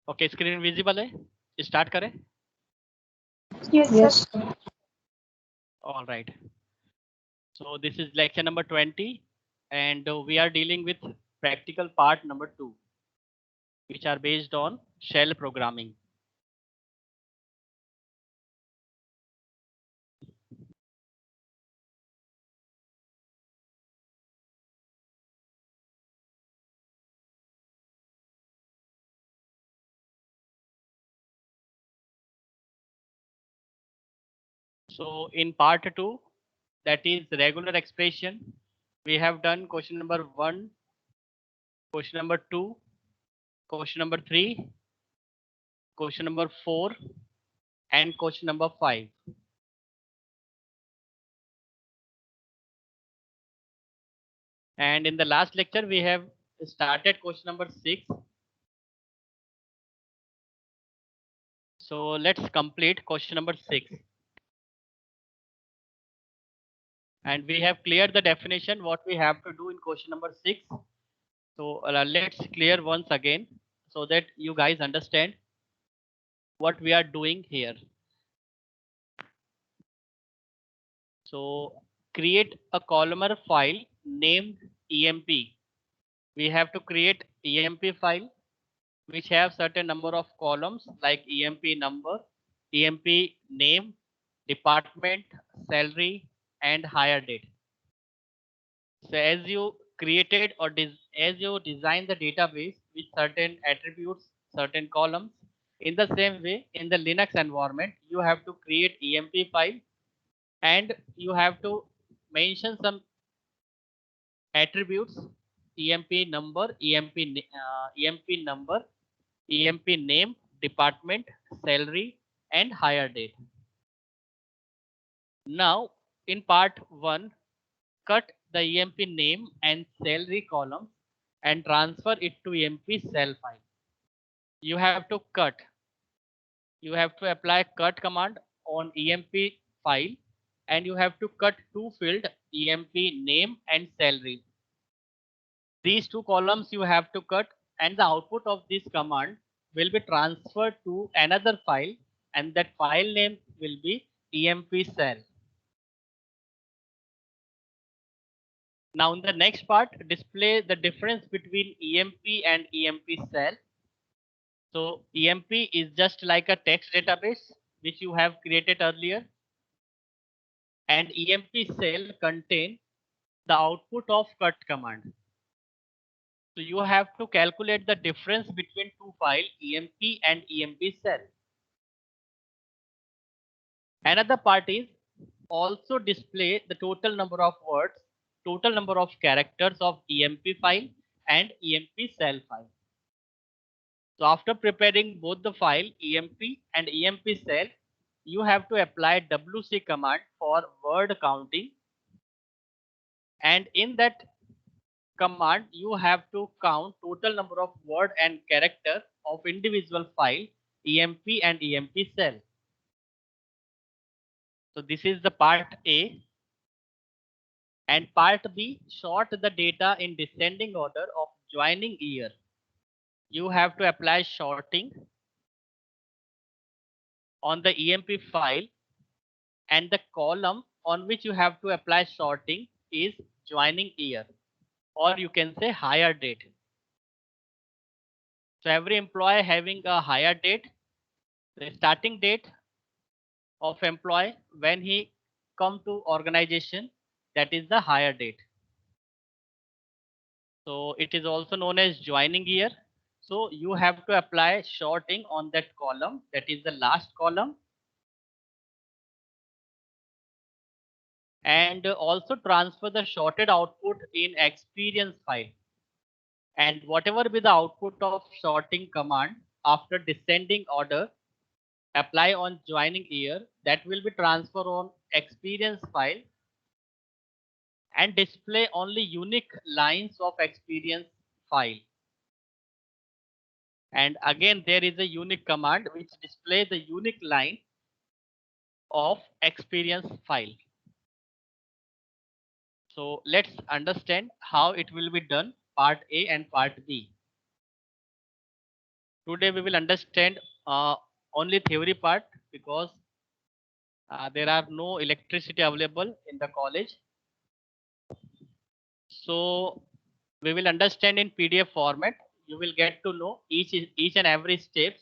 Okay, screen visible है, start करें। Yes. All right, so this is lecture number 20 and we are dealing with practical part number 2, which are based on shell programming. So in part 2, that is regular expression, we have done question number 1, question number 2, question number 3, question number 4 and question number 5. And in the last lecture we have started question number 6. So let's complete question number 6. And we have cleared the definition what we have to do in question number 6. So let's clear once again so that you guys understand what we are doing here. So create a columnar file named EMP. We have to create EMP file which have certain number of columns like EMP number, EMP name, department, salary, and hire date. So as you created or as you design the database with certain attributes, certain columns, in the same way in the Linux environment, you have to create EMP file and you have to mention some attributes: EMP number, EMP number, EMP name, department, salary, and hire date. Now in part 1, cut the EMP name and salary columns and transfer it to EMP cell file. You have to cut. You have to apply cut command on EMP file and you have to cut two field EMP name and salary. These two columns you have to cut and the output of this command will be transferred to another file and that file name will be EMP cell. Now in the next part, display the difference between EMP and EMP cell. So EMP is just like a text database which you have created earlier, and EMP cell contain the output of cut command. So you have to calculate the difference between two files, EMP and EMP cell. Another part is also display the total number of words, total number of characters of EMP file and EMP cell file. So after preparing both the file EMP and EMP cell, you have to apply WC command for word counting, and in that command you have to count total number of word and character of individual file EMP and EMP cell. So this is the part A, and part B, sort the data in descending order of joining year. You have to apply sorting on the EMP file, and the column on which you have to apply sorting is joining year, or you can say hire date. So every employee having a hire date, the starting date of employee when he come to organization, that is the hire date. So it is also known as joining year. So you have to apply sorting on that column, that is the last column, and also transfer the sorted output in experience file, and whatever be the output of sorting command after descending order, apply on joining year, that will be transferred on experience file and display only unique lines of experience file. And again there is a unique command which display the unique line of experience file. So let's understand how it will be done, part A and part B. Today we will understand only theory part because there are no electricity available in the college. So we will understand in PDF format. You will get to know each and every steps.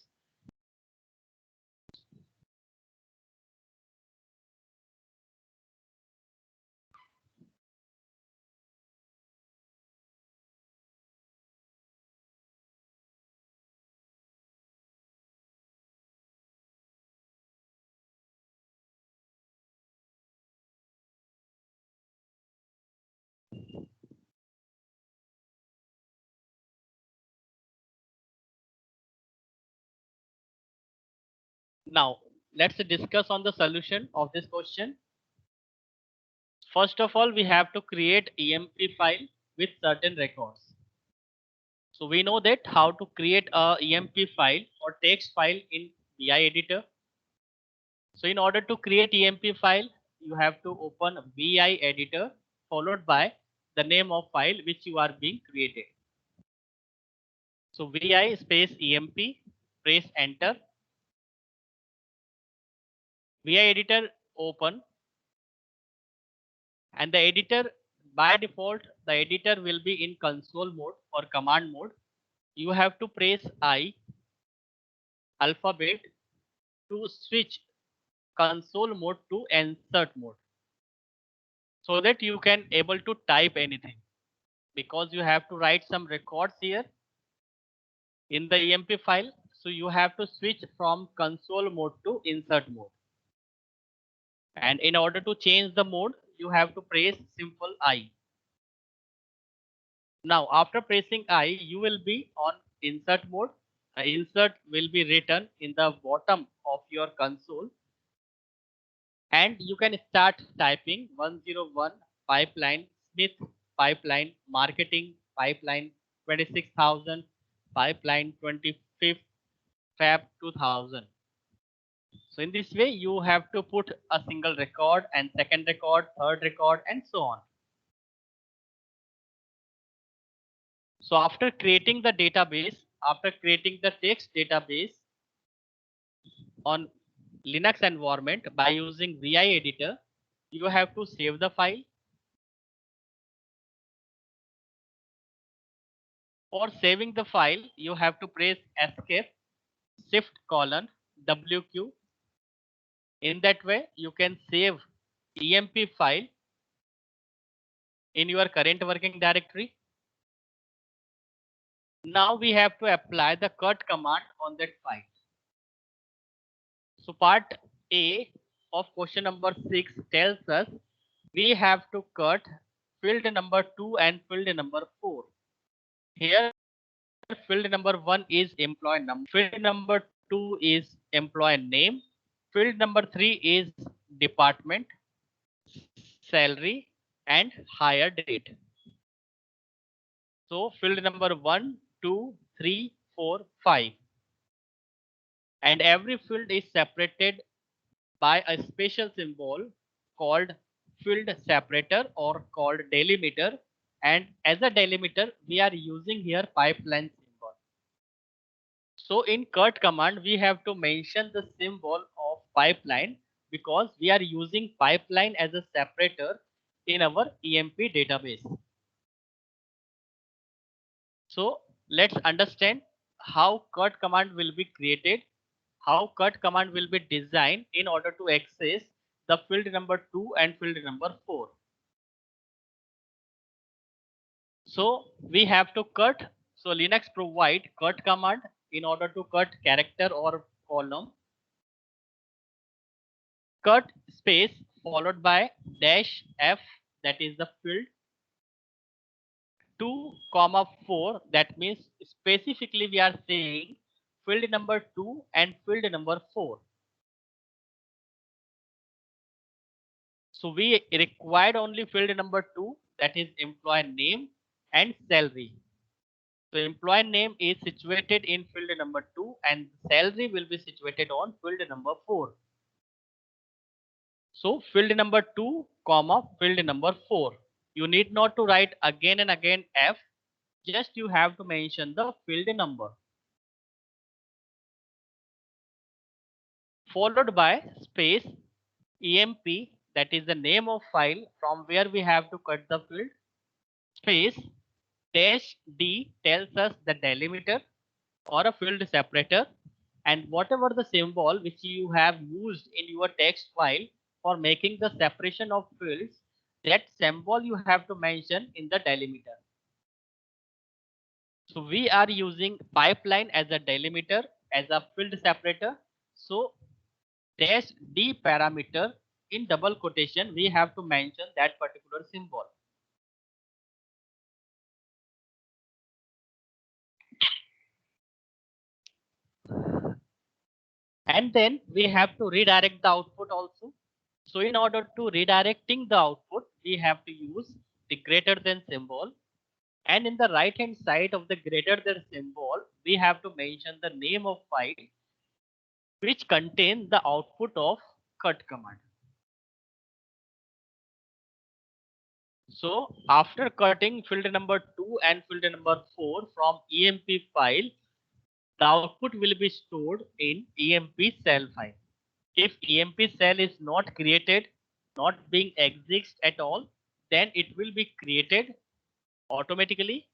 Now let's discuss on the solution of this question. First of all, we have to create EMP file with certain records. So we know that how to create a EMP file or text file in VI editor. So in order to create EMP file, you have to open VI editor followed by the name of file which you are being created. So VI space EMP, press enter. VI editor open, and the editor by default the editor will be in console mode or command mode. You have to press I alphabet to switch console mode to insert mode so that you can able to type anything, because you have to write some records here in the EMP file. So you have to switch from console mode to insert mode, and in order to change the mode you have to press simple I. Now after pressing I, you will be on insert mode. Insert will be written in the bottom of your console, and you can start typing 101 pipeline Smith pipeline marketing pipeline 26,000 pipeline 25th Feb 2000. So in this way you have to put a single record and second record, third record, and so on. So after creating the database, after creating the text database on Linux environment by using VI editor, you have to save the file. For saving the file, you have to press escape shift colon WQ. In that way, you can save EMP file in your current working directory. Now we have to apply the cut command on that file. So part A of question number 6 tells us we have to cut field number 2 and field number 4. Here field number 1 is employee number, field number 2 is employee name, field number 3 is department, salary, and hire date. So field number 1, 2, 3, 4, 5. And every field is separated by a special symbol called field separator or called delimiter. And as a delimiter, we are using here pipeline symbol. So in cut command, we have to mention the symbol of pipeline because we are using pipeline as a separator in our EMP database. So let's understand how cut command will be created, how cut command will be designed in order to access the field number 2 and field number 4. So we have to cut. So Linux provide cut command in order to cut character or column. Cut space followed by dash F, that is the field 2 comma 4, that means specifically we are saying field number 2 and field number 4. So we required only field number 2, that is employee name and salary. So employee name is situated in field number 2 and salary will be situated on field number 4. So field number 2 comma field number 4. You need not to write again and again F, just you have to mention the field number. followed by space emp, that is the name of file from where we have to cut the field, space dash d tells us the delimiter or a field separator, and whatever the symbol which you have used in your text file for making the separation of fields, that symbol you have to mention in the delimiter. So we are using pipeline as a delimiter, as a field separator. So dash d parameter in double quotation, we have to mention that particular symbol. And then we have to redirect the output also. So in order to redirecting the output, we have to use the greater than symbol. And in the right hand side of the greater than symbol, we have to mention the name of file which contains the output of cut command. So after cutting field number 2 and field number 4 from EMP file, the output will be stored in EMP cell file. If EMP cell is not created, not being exists at all, then it will be created automatically.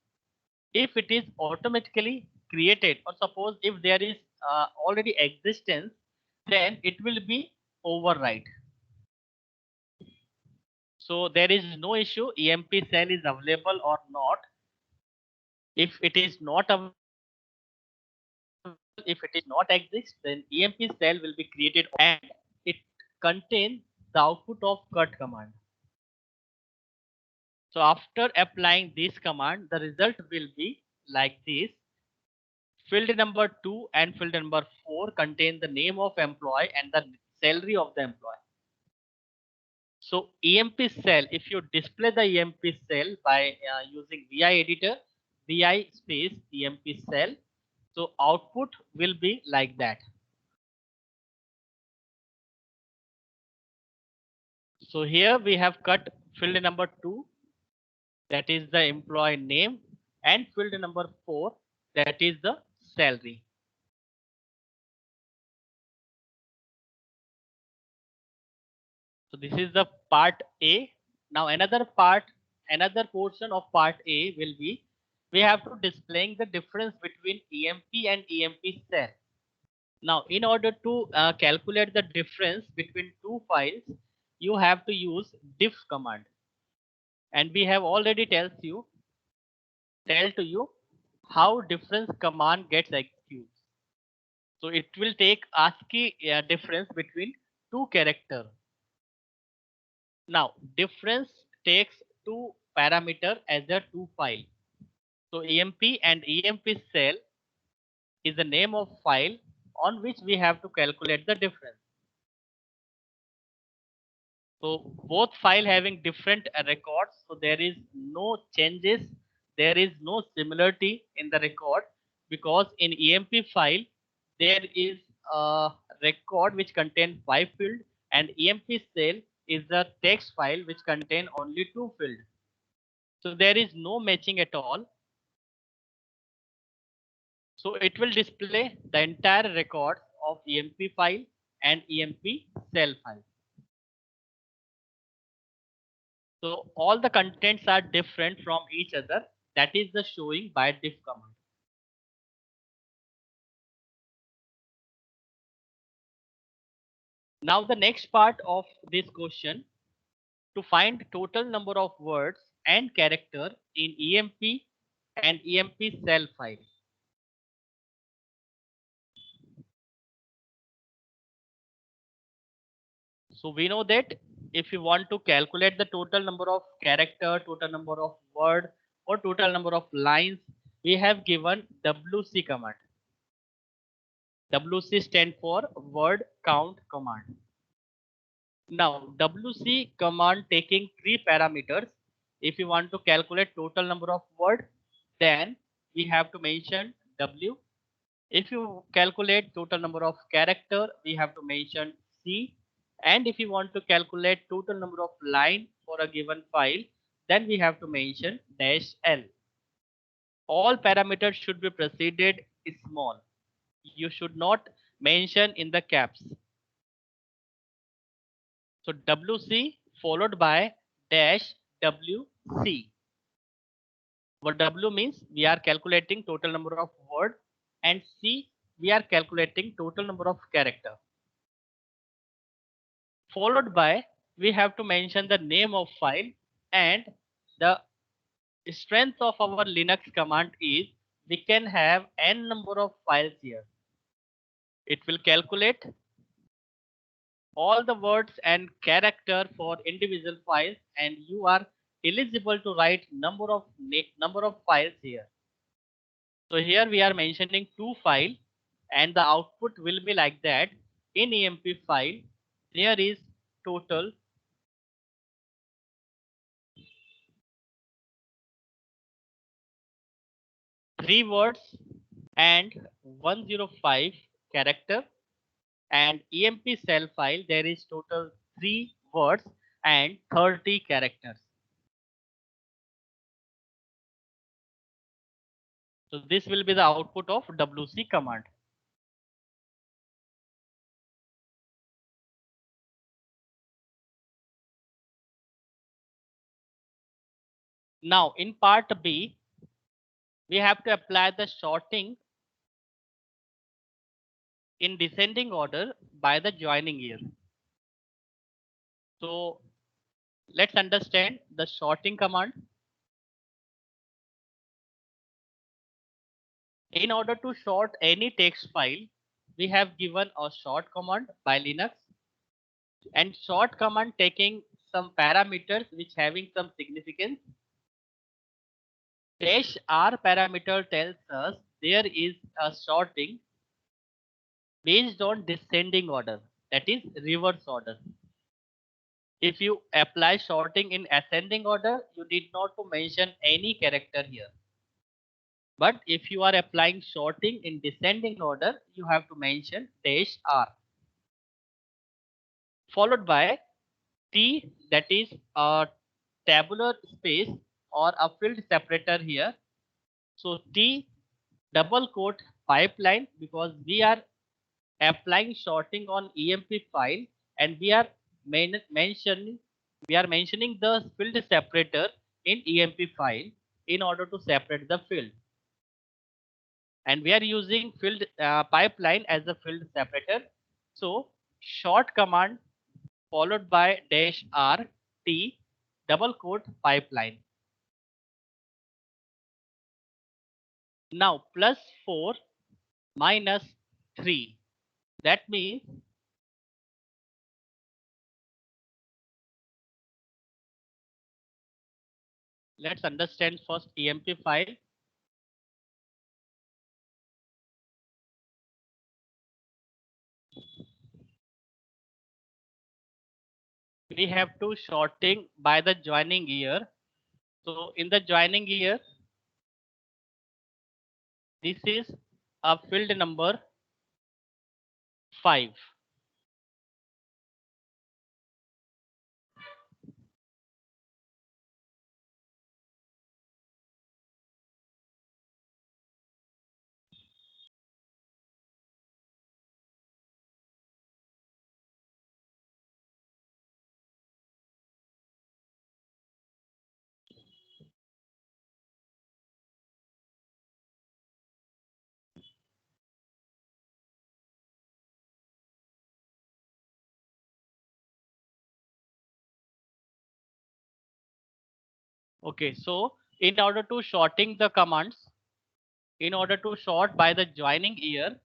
If it is automatically created, or suppose if there is already existence, then it will be override. So there is no issue EMP cell is available or not. If it is not available, if it is not exist, then EMP cell will be created and it contains the output of cut command. So after applying this command, the result will be like this. Field number 2 and field number 4 contain the name of employee and the salary of the employee. So EMP cell, if you display the EMP cell by using VI editor, VI space EMP cell, so output will be like that. So here we have cut field number 2, that is the employee name, and field number 4, that is the salary. So this is the part A. Now another portion of part A will be, we have to displaying the difference between EMP and EMP cell. Now in order to calculate the difference between two files, you have to use diff command, and we have already tell to you how difference command gets executed. So it will take ASCII difference between two character. Now difference takes two parameter as a two file. So EMP and EMP cell is the name of file on which we have to calculate the difference. So both file having different records, so there is no changes, there is no similarity in the record, because in EMP file there is a record which contains 5 field, and EMP cell is the text file which contain only 2 field. So there is no matching at all. So it will display the entire record of EMP file and EMP cell file. So all the contents are different from each other. That is the showing by diff command. Now the next part of this question, to find total number of words and character in EMP and EMP cell file. So we know that if you want to calculate the total number of character, total number of word, or total number of lines, we have given WC command. WC stand for word count command. Now WC command taking three parameters. If you want to calculate total number of word, then we have to mention W. If you calculate total number of character, we have to mention C. And if you want to calculate total number of line for a given file, then we have to mention dash L. All parameters should be preceded small. You should not mention in the caps. So WC followed by dash WC. What W means, we are calculating total number of word, and C, we are calculating total number of character. Followed by, we have to mention the name of file, and the strength of our Linux command is we can have n number of files here. It will calculate all the words and character for individual files, and you are eligible to write number of files here. So here we are mentioning two files, and the output will be like that. In EMP file, there is total 3 words and 105 character, and EMP cell file there is total 3 words and 30 characters. So this will be the output of WC command. Now in part B, we have to apply the sorting in descending order by the joining year. So let's understand the sorting command. In order to sort any text file, we have given a sort command by Linux, and sort command taking some parameters which having some significance. Dash R parameter tells us there is a sorting based on descending order, that is reverse order. If you apply sorting in ascending order, you need not to mention any character here. But if you are applying sorting in descending order, you have to mention dash R. Followed by T, that is a tabular space or a field separator here. So T double quote pipeline, because we are applying sorting on EMP file, and we are mentioning the field separator in EMP file in order to separate the field, and we are using field pipeline as a field separator. So short command followed by dash R T double quote pipeline. Now plus 4 minus 3, that means let's understand first EMP file. We have to sorting by the joining year. So in the joining year, this is a field number 5. Okay, so in order to sorting the commands, in order to sort by the joining year,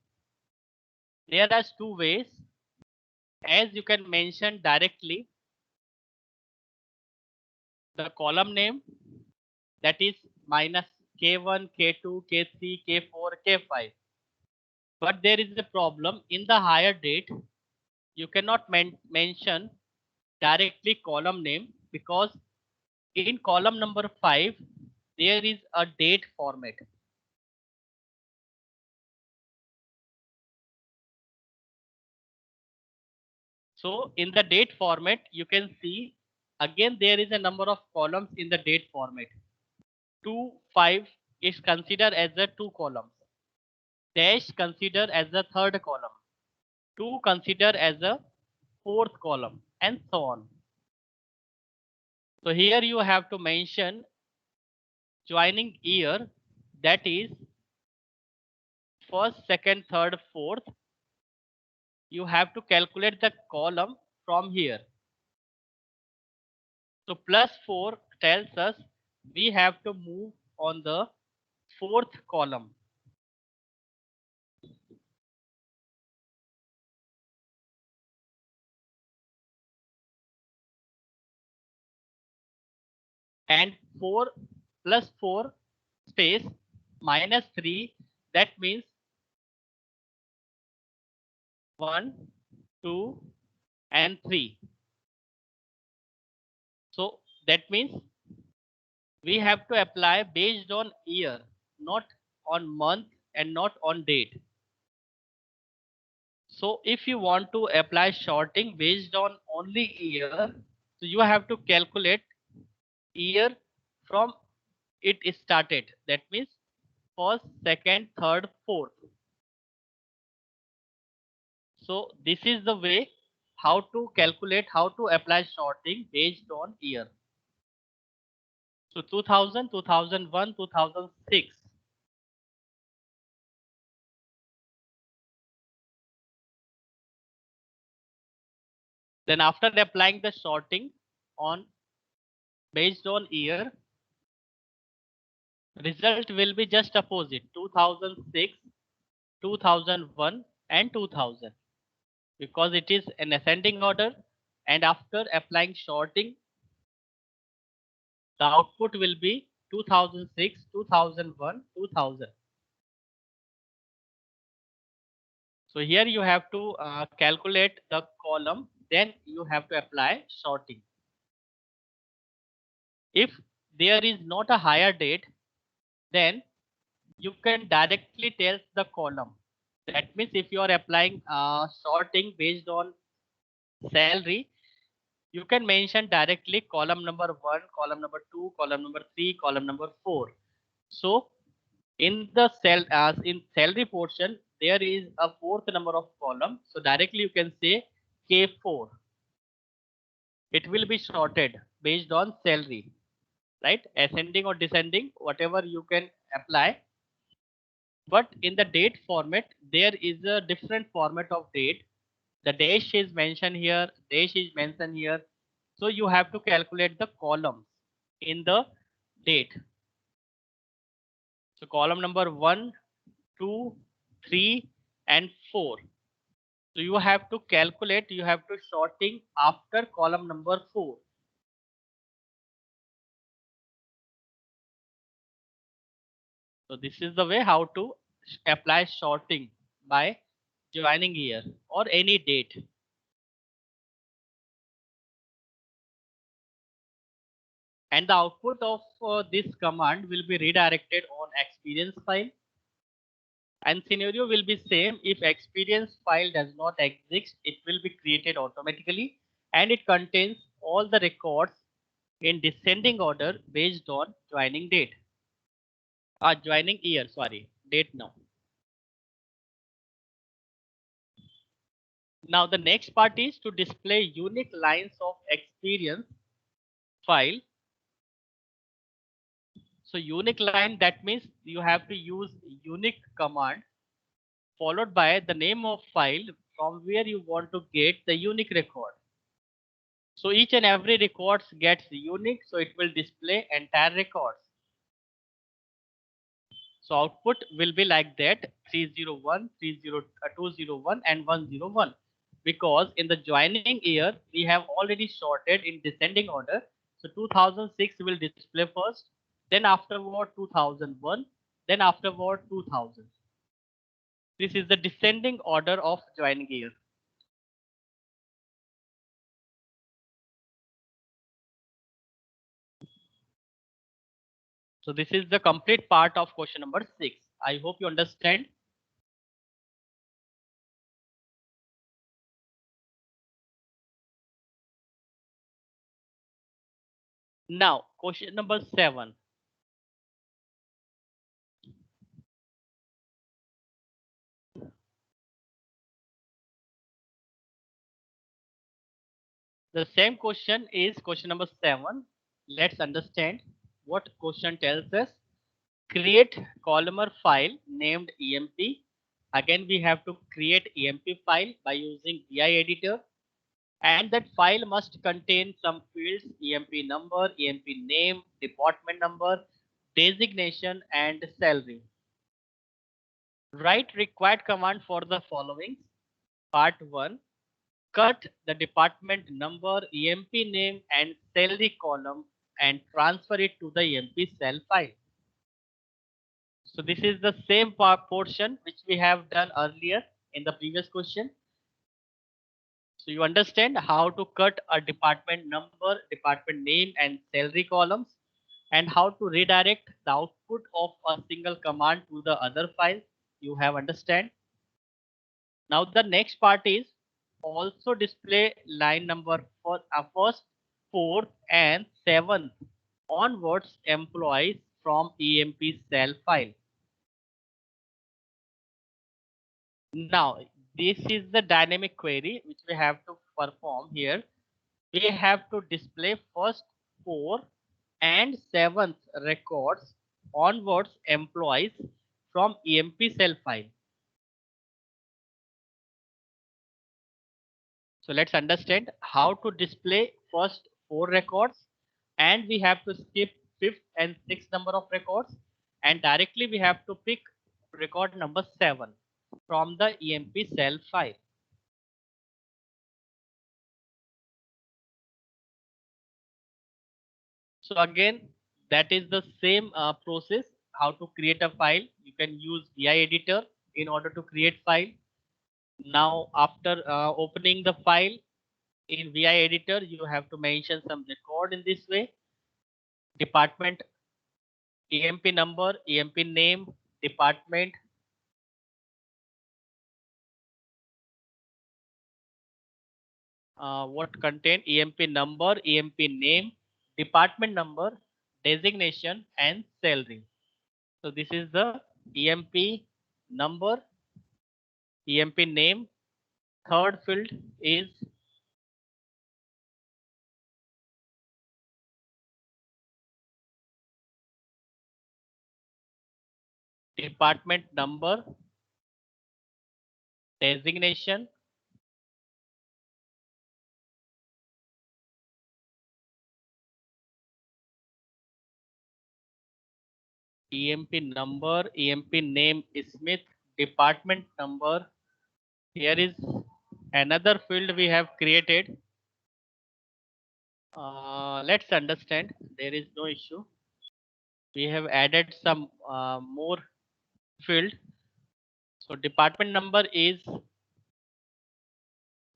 there are two ways. As you can mention directly the column name, that is minus K1, K2, K3, K4, K5. But there is a problem in the higher date. You cannot mention directly column name, because in column number 5 there is a date format. So in the date format, you can see again there is a number of columns in the date format. 2, 5 is considered as the 2 columns. Dash considered as the third column. 2 considered as the fourth column. and so on. So here you have to mention joining year, that is first, second, third, fourth. You have to calculate the column from here. So plus 4 tells us we have to move on the fourth column. And 4 plus 4 space minus 3, that means 1, 2 and 3. So that means we have to apply based on year, not on month and not on date. So if you want to apply sorting based on only year, so you have to calculate year from it started. That means first, second, third, fourth. So this is the way how to calculate, how to apply sorting based on year. So 2000, 2001, 2006. Then after applying the sorting on based on year, result will be just opposite 2006, 2001 and 2000, because it is an ascending order, and after applying sorting the output will be 2006, 2001, 2000. So here you have to calculate the column, then you have to apply sorting. If there is not a higher date, then you can directly tell the column. That means if you are applying sorting based on salary, you can mention directly column number 1, column number 2, column number 3, column number 4. So in the cell as in salary portion, there is a fourth number of column. So directly you can say K4. It will be sorted based on salary, right? Ascending or descending, whatever you can apply. But in the date format, there is a different format of date. The dash is mentioned here, dash is mentioned here. So you have to calculate the columns in the date. So column number 1, 2, 3 and 4. So you have to calculate, you have to sorting after column number 4. So this is the way how to apply sorting by joining year or any date. And the output of this command will be redirected on experience file, and scenario will be same. If experience file does not exist, it will be created automatically, and it contains all the records in descending order based on joining date, joining year, sorry, date now. Now the next part is to display unique lines of experience file. So unique line, that means you have to use unique command followed by the name of file from where you want to get the unique record. So each and every records gets unique, so it will display entire records. So output will be like that 301, 201 and 101, because in the joining year we have already sorted in descending order. So 2006 will display first, then afterward 2001, then afterward 2000. This is the descending order of joining year. So this is the complete part of question number 6. I hope you understand. Now question number 7. The same question is question number 7. Let's understand what question tells us. Create columnar file named EMP. Again, we have to create EMP file by using VI editor, and that file must contain some fields: EMP number, EMP name, department number, designation, and salary. Write required command for the following. Part 1. Cut the department number, EMP name, and salary column and transfer it to the EMP cell file. So this is the same portion which we have done earlier in the previous question. So you understand how to cut a department number, department name, and salary columns, and how to redirect the output of a single command to the other file. You have understand. Now the next part is also display line number for first, fourth, and seventh onwards employees from EMP cell file. Now this is the dynamic query which we have to perform here. We have to display first, fourth, and seventh records onwards employees from EMP cell file. So let's understand how to display first 4 records, and we have to skip fifth and sixth number of records, and directly we have to pick record number 7 from the EMP cell file. So again, that is the same process how to create a file. You can use VI editor in order to create file. Now after opening the file in VI editor, you have to mention some record in this way: department, EMP number, EMP name, department, what contain EMP number, EMP name, department number, designation, and salary. So this is the EMP number, EMP name. Third field is department number, designation, EMP number, EMP name Smith, department number. Here is another field we have created. Let's understand. There is no issue. We have added some more field. So department number is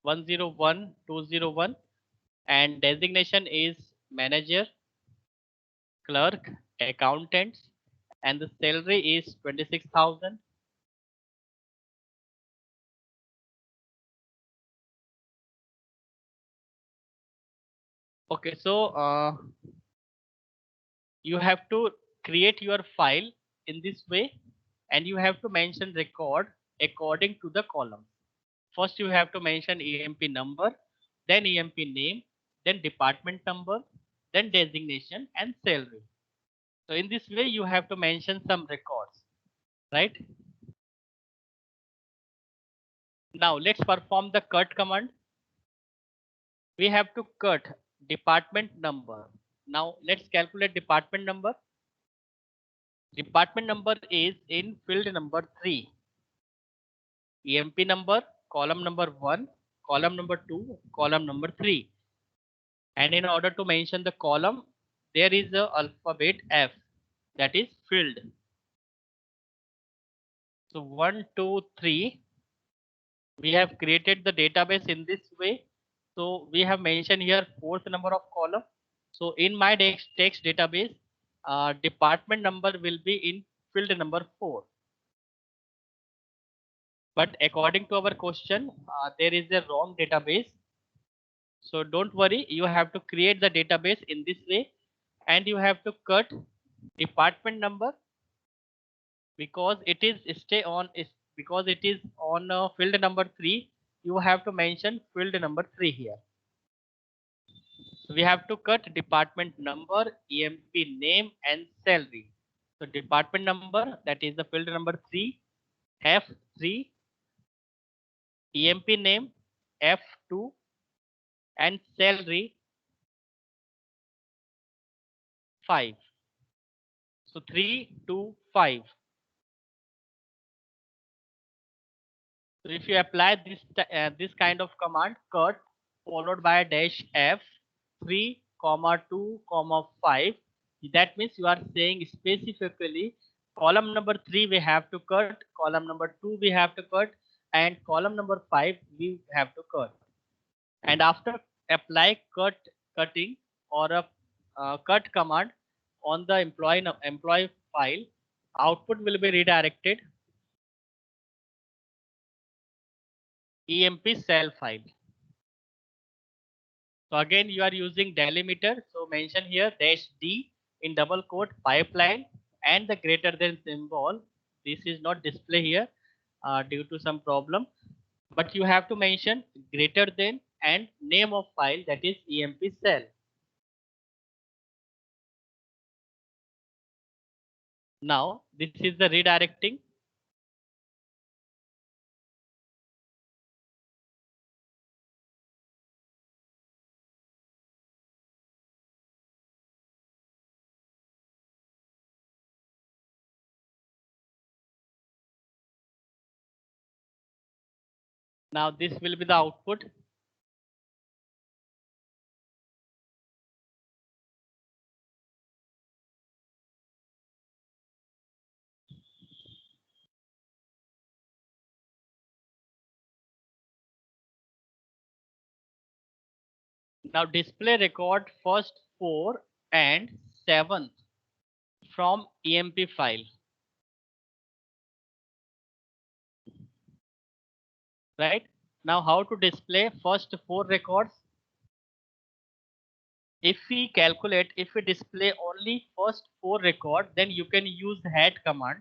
101201, and designation is manager, clerk, accountants, and the salary is 26,000. Okay, so you have to create your file in this way, and you have to mention record according to the column. First you have to mention EMP number, then EMP name, then department number, then designation, and salary. So in this way you have to mention some records, right? Now let's perform the cut command. We have to cut department number. Now let's calculate department number. Department number is in field number 3. EMP number, column number 1, column number 2, column number 3. And in order to mention the column, there is a alphabet F, that is filled. So 1, 2, 3. We have created the database in this way. So we have mentioned here fourth number of column. So in my text database, department number will be in field number 4. But according to our question, there is a wrong database. So don't worry, you have to create the database in this way, and you have to cut department number because it is because it is on field number 3. You have to mention field number 3 here. we have to cut department number, EMP name and salary. So department number, that is the field number 3, F3, EMP name F2 and salary 5. So 3, 2, 5. So if you apply this kind of command, cut followed by dash F 3, 2, 5, that means you are saying specifically column number 3 we have to cut, column number 2 we have to cut, and column number 5 we have to cut. And after apply cutting or a cut command on the employee file, output will be redirected EMP cell file. So again you are using delimiter. So mention here dash D in double quote pipeline and the greater than symbol. This is not display here due to some problem, but you have to mention greater than and name of file, that is EMP cell. Now this is the redirecting. Now this will be the output. Now display record first 4 and 7th from EMP file. Right? Now how to display first 4 records? If we calculate, if we display only first 4 record, then you can use head command.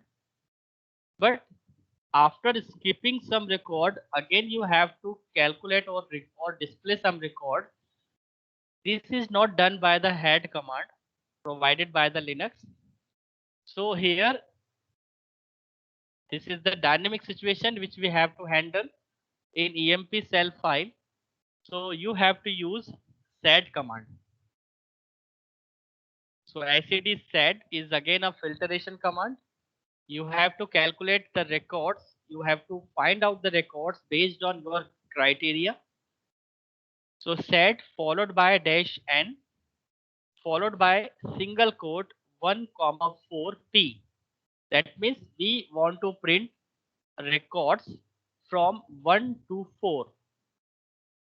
But after skipping some record, again you have to calculate or display some record. This is not done by the head command provided by the Linux. So here, this is the dynamic situation which we have to handle in EMP cell file. So you have to use sed command. So SED sed is again a filtration command. You have to calculate the records. You have to find out the records based on your criteria. So sed followed by dash n followed by single quote 1 comma 4 p. That means we want to print records from 1 to 4.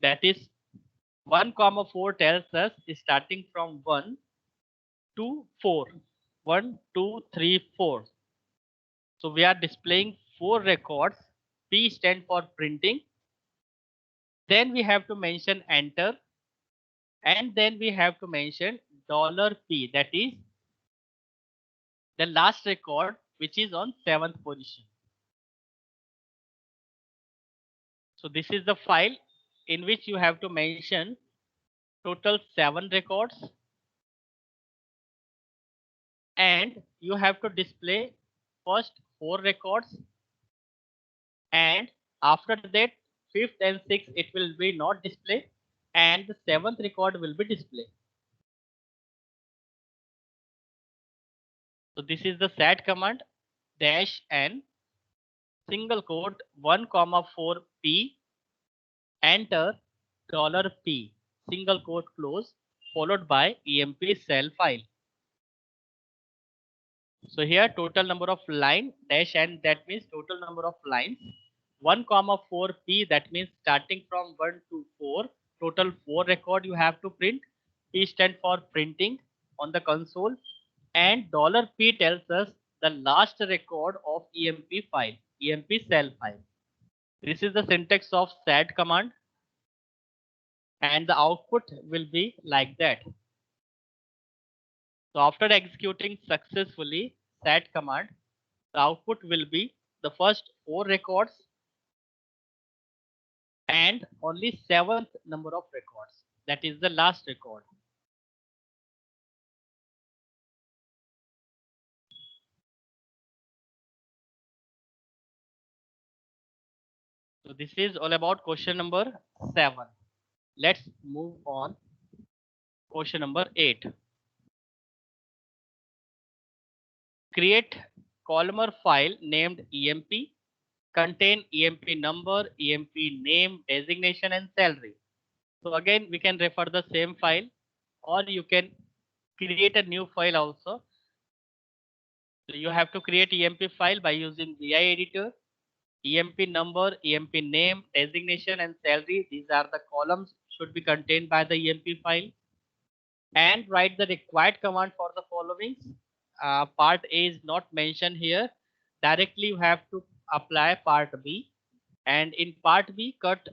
That is 1 comma 4 tells us starting from 1 to 4. 1, 2, 3, 4. So we are displaying 4 records. P stand for printing. Then we have to mention enter. And then we have to mention $P, that is the last record which is on 7th position. So this is the file in which you have to mention total 7 records and you have to display first 4 records, and after that 5th and 6th it will be not display and the 7th record will be displayed. So this is the sed command dash n single quote 1 comma 4 p enter $P single quote close followed by EMP cell file. So here total number of line dash n, that means total number of lines 1 comma 4 p, that means starting from 1 to 4, total 4 record you have to print. P stand for printing on the console and $P tells us the last record of EMP file, EMP cell file. This is the syntax of sed command and the output will be like that. So after executing successfully sed command, the output will be the first 4 records and only 7th number of records, that is the last record. So this is all about question number 7. Let's move on. Question number 8. Create columnar file named EMP, contain EMP number, EMP name, designation and salary. So again, we can refer the same file, or you can create a new file also. So you have to create EMP file by using VI editor. EMP number, EMP name, designation and salary. These are the columns should be contained by the EMP file. And write the required command for the following. Part A is not mentioned here. Directly you have to apply part B. And in part B, cut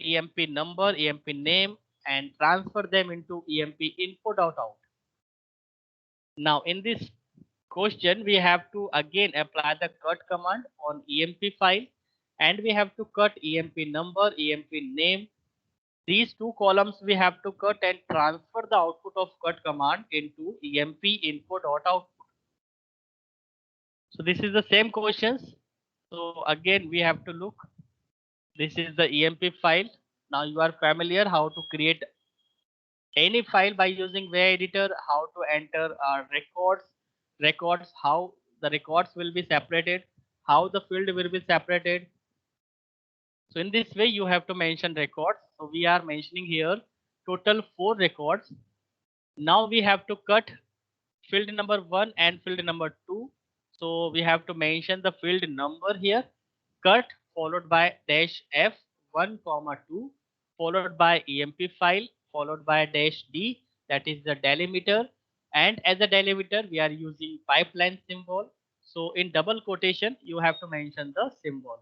EMP number, EMP name and transfer them into EMP info.out. Now in this question, we have to again apply the cut command on EMP file, and we have to cut EMP number, EMP name. These two columns we have to cut and transfer the output of cut command into EMP info.output. So this is the same questions. So again, we have to look. This is the EMP file. Now you are familiar how to create any file by using VI editor, how to enter records, how the records will be separated, how the field will be separated. So in this way you have to mention records. So we are mentioning here total 4 records. Now we have to cut field number 1 and field number 2. So we have to mention the field number here, cut followed by dash F 1 comma 2 followed by EMP file followed by dash D, that is the delimiter, and as a delimiter we are using pipeline symbol. So in double quotation you have to mention the symbol.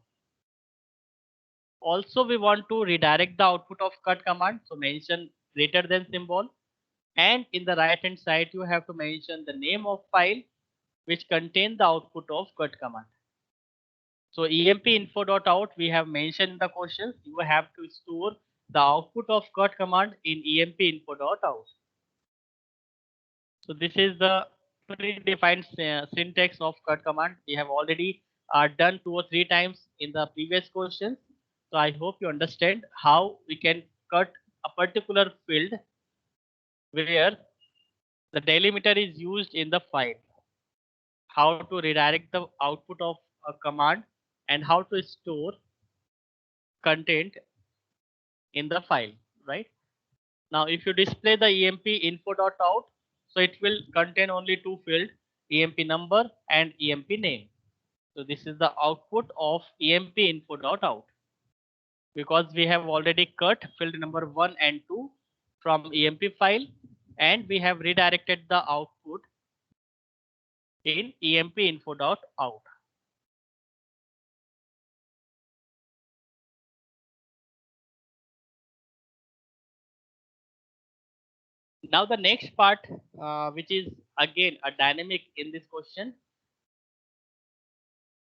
Also we want to redirect the output of cut command, so mention greater than symbol, and in the right hand side you have to mention the name of file which contain the output of cut command. So emp info.out we have mentioned in the questions, you have to store the output of cut command in emp info.out. So this is the predefined syntax of cut command. We have already done 2 or 3 times in the previous questions. So I hope you understand how we can cut a particular field where the delimiter is used in the file, how to redirect the output of a command, and how to store content in the file, right? Now if you display the emp info.out, so it will contain only 2 fields, emp number and emp name. So this is the output of emp info.out, because we have already cut field number 1 and 2 from emp file, and we have redirected the output in emp info.out. Now the next part, which is again a dynamic in this question,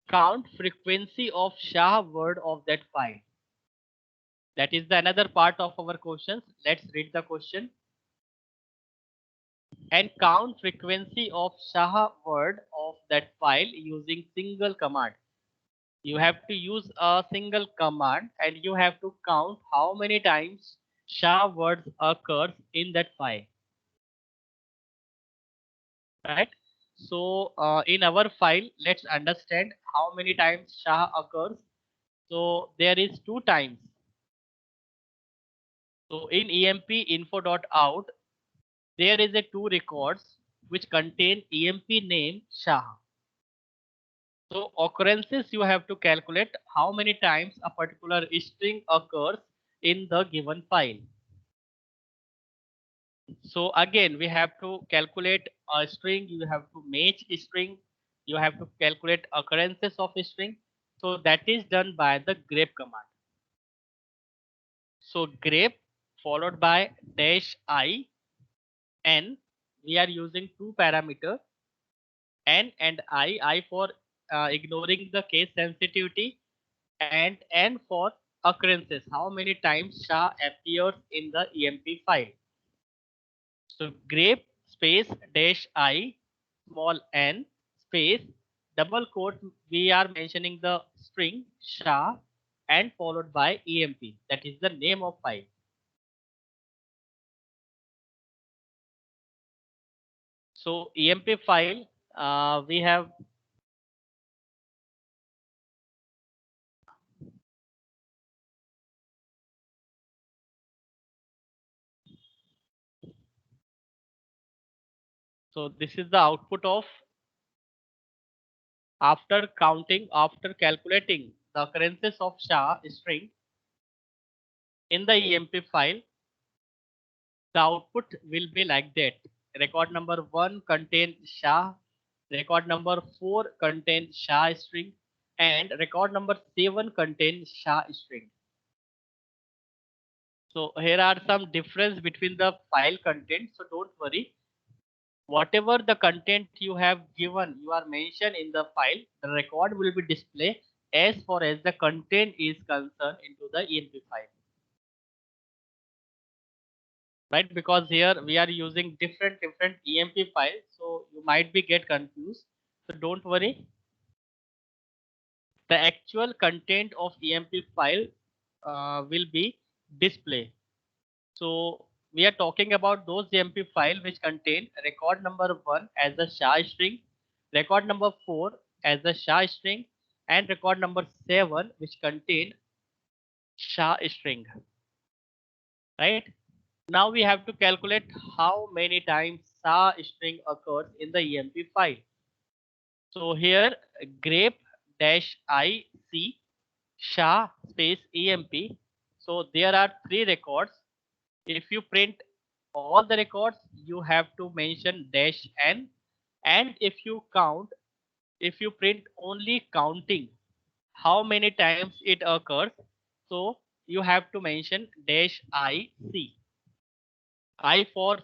count frequency of SHA word of that file. That is the another part of our questions. Let's read the question. And count frequency of SHA word of that file using single command. You have to use a single command and you have to count how many times SHA words occurs in that file. Right? So in our file, let's understand how many times SHA occurs. So there is 2 times. So in emp info.out, there is a 2 records which contain emp name SHA. So occurrences you have to calculate how many times a particular string occurs in the given file. So again, we have to calculate a string, you have to match a string, you have to calculate occurrences of a string. So that is done by the grep command. So grep followed by dash I, n, we are using 2 parameters, n and I for ignoring the case sensitivity, and n for occurrences, how many times SHA appears in the emp file. So grep space dash I small n space double quote, we are mentioning the string SHA, and followed by emp, that is the name of file. So emp file, we have so this is the output of after calculating the occurrences of SHA string in the emp file. The output will be like that. Record number 1 contains SHA, record number 4 contains SHA string, and record number 7 contains SHA string. So here are some difference between the file content. So don't worry. Whatever the content you have given, you are mentioned in the file, the record will be displayed as far as the content is concerned into the emp file. Right, because here we are using different emp files, so you might be get confused. So don't worry, the actual content of emp file will be displayed. So we are talking about those emp file which contain record number 1 as a SHA string, record number 4 as a SHA string, and record number 7 which contain SHA string. Right? Now we have to calculate how many times SHA string occurs in the emp file. So here grep dash IC SHA space emp. So there are 3 records. If you print all the records, you have to mention dash n, and if you print only counting how many times it occurs, so you have to mention dash IC. I for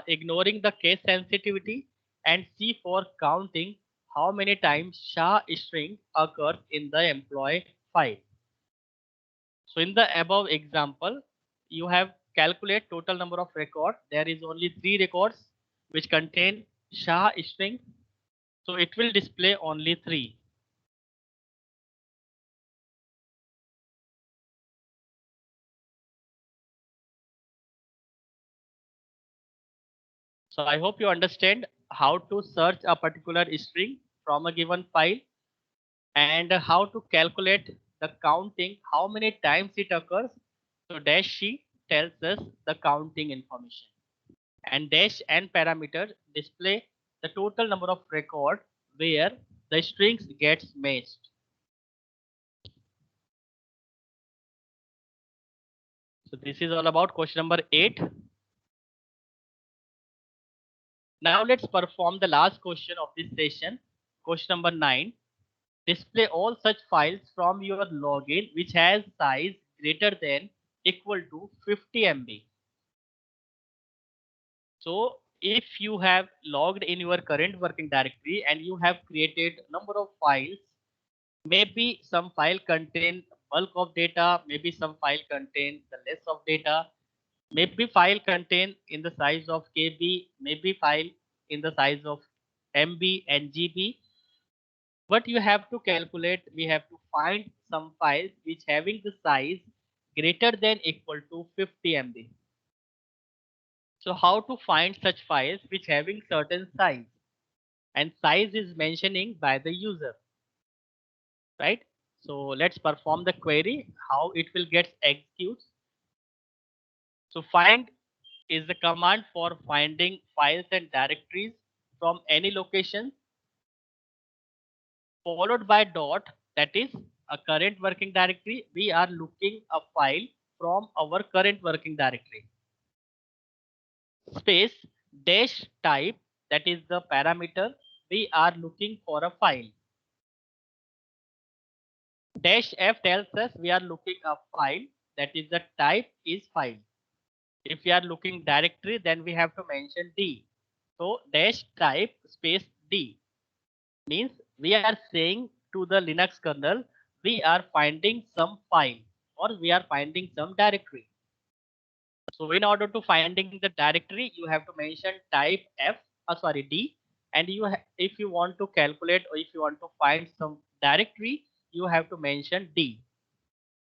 ignoring the case sensitivity, and C for counting how many times SHA string occurs in the employee file. So in the above example, you have calculate total number of records. There is only 3 records which contain SHA string. So it will display only 3. So I hope you understand how to search a particular string from a given file and how to calculate the counting, how many times it occurs. So dash C tells us the counting information, and dash n parameter display the total number of record where the strings gets matched. So this is all about question number 8. Now let's perform the last question of this session. Question number 9. Display all such files from your login which has size greater than equal to 50 MB. So if you have logged in your current working directory and you have created number of files, maybe some file contain bulk of data, maybe some file contain the less of data, maybe file contain in the size of KB, maybe file in the size of MB and GB. But you have to calculate, we have to find some files which having the size greater than equal to 50 MB. So how to find such files which having certain size, and size is mentioning by the user, right? So let's perform the query, how it will get executes. So find is the command for finding files and directories from any location, followed by dot, that is a current working directory. We are looking a file from our current working directory. Space dash type, that is the parameter. We are looking for a file. Dash F tells us we are looking a file, that is the type is file. If we are looking directory, then we have to mention D. So dash type space D means we are saying to the Linux kernel, we are finding some file or we are finding some directory. So in order to finding the directory, you have to mention type D, and if you want to calculate or if you want to find some directory, you have to mention D.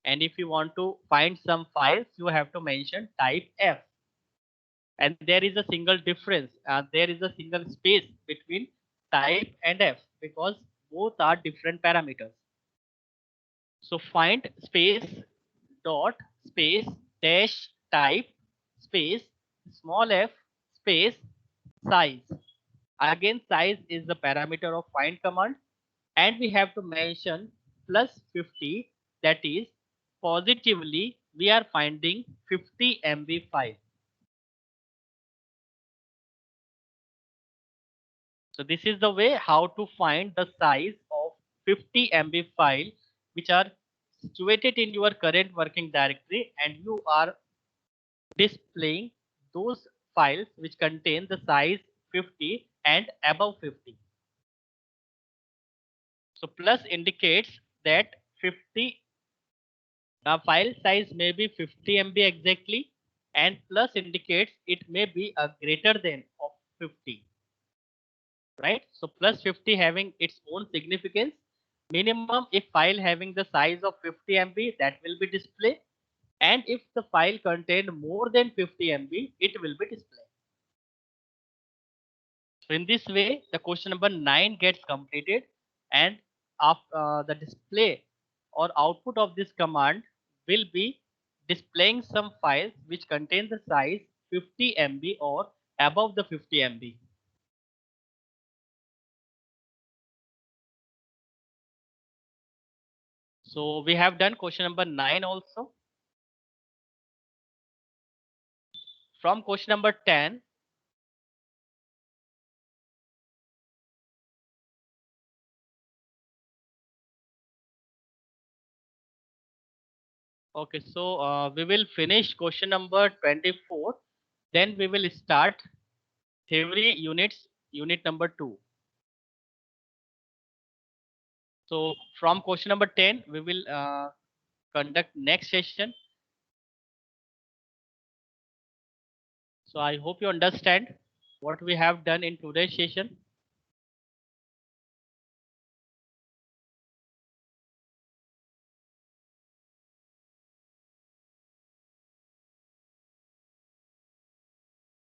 And if you want to find some files, you have to mention type F. And there is a single difference. There is a single space between type and F because both are different parameters. So find space dot space dash type space small f space size. Again, size is the parameter of find command, and we have to mention plus 50. That is, positively we are finding 50 MB file. So this is the way how to find the size of 50 MB file which are situated in your current working directory, and you are displaying those files which contain the size 50 and above 50. So plus indicates that 50 file size may be 50 MB exactly, and plus indicates it may be a greater than of 50. Right? So plus 50 having its own significance. Minimum if file having the size of 50 MB, that will be displayed, and if the file contain more than 50 MB, it will be displayed. So in this way, the question number 9 gets completed, and after the display or output of this command will be displaying some files which contain the size 50 MB or above the 50 MB. So we have done question number 9 also. From question number 10, okay, so we will finish question number 24. Then we will start theory units, unit number 2. So from question number 10, we will conduct next session. So I hope you understand what we have done in today's session.